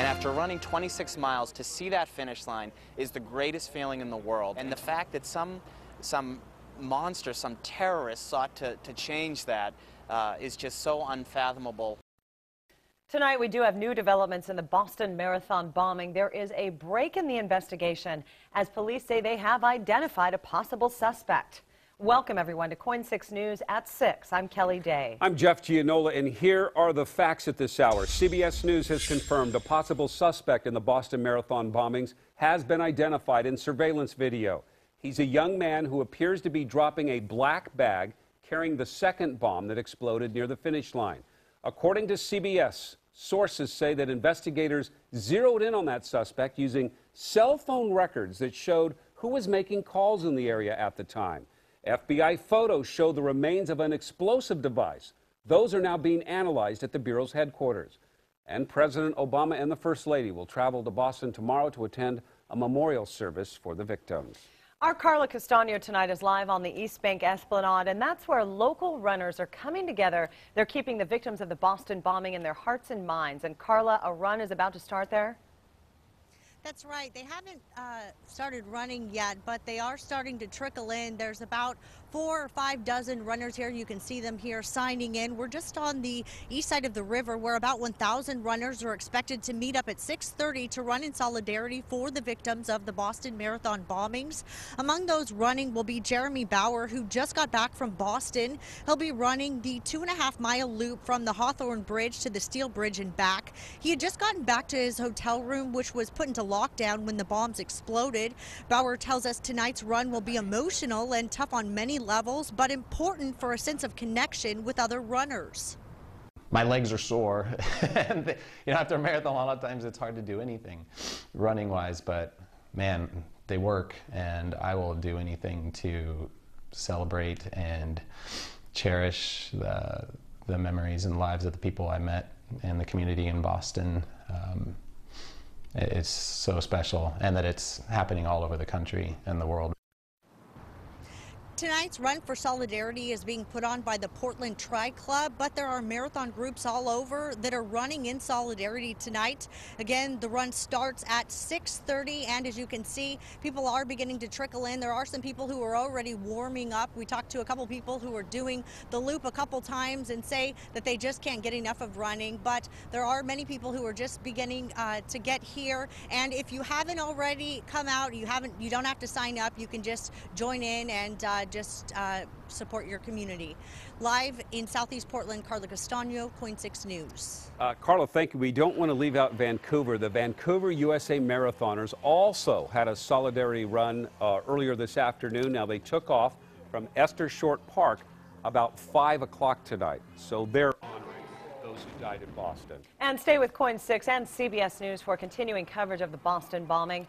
after running 26 miles, to see that finish line is the greatest feeling in the world. And the fact that some monster, some terrorist sought to change that is just so unfathomable. Tonight, we do have new developments in the Boston Marathon bombing. There is a break in the investigation as police say they have identified a possible suspect. Welcome, everyone, to KOIN 6 News at 6. I'm Kelly Day. I'm Jeff Gianola, and here are the facts at this hour. CBS News has confirmed a possible suspect in the Boston Marathon bombings has been identified in surveillance video. He's a young man who appears to be dropping a black bag carrying the second bomb that exploded near the finish line. According to CBS, sources say that investigators zeroed in on that suspect using cell phone records that showed who was making calls in the area at the time. FBI photos show the remains of an explosive device. Those are now being analyzed at the Bureau's headquarters. And President Obama and the First Lady will travel to Boston tomorrow to attend a memorial service for the victims. Our Carla Castano tonight is live on the East Bank Esplanade, and that's where local runners are coming together. They're keeping the victims of the Boston bombing in their hearts and minds. And Carla, a run is about to start there? That's right. They haven't started running yet, but they are starting to trickle in. There's about 4 or 5 dozen runners here. You can see them here signing in. We're just on the east side of the river where about 1,000 runners are expected to meet up at 6:30 to run in solidarity for the victims of the Boston Marathon bombings. Among those running will be Jeremy Bauer, who just got back from Boston. He'll be running the 2.5-mile loop from the Hawthorne Bridge to the Steel Bridge and back. He had just gotten back to his hotel room, which was put into lockdown when the bombs exploded. Bauer tells us tonight's run will be emotional and tough on many levels, but important for a sense of connection with other runners. My legs are sore. And after a marathon, a lot of times it's hard to do anything running wise, but man, they work, and I will do anything to celebrate and cherish the memories and lives of the people I met in the community in Boston. It's so special, and that it's happening all over the country and the world. Tonight's Run for Solidarity is being put on by the Portland Tri Club, but there are marathon groups all over that are running in solidarity tonight. Again, the run starts at 6:30, and as you can see, people are beginning to trickle in. There are some people who are already warming up. We talked to a couple people who are doing the loop a couple times and say that they just can't get enough of running, but there are many people who are just beginning to get here. And if you haven't already come out, you don't have to sign up. You can just join in and just support your community. Live in Southeast Portland, Carla Castano, KOIN 6 News. Carla, thank you. We don't want to leave out Vancouver. The Vancouver USA Marathoners also had a solidarity run earlier this afternoon. Now, they took off from Esther Short Park about 5 o'clock tonight. So they're honoring those who died in Boston. And stay with KOIN 6 and CBS News for continuing coverage of the Boston bombing.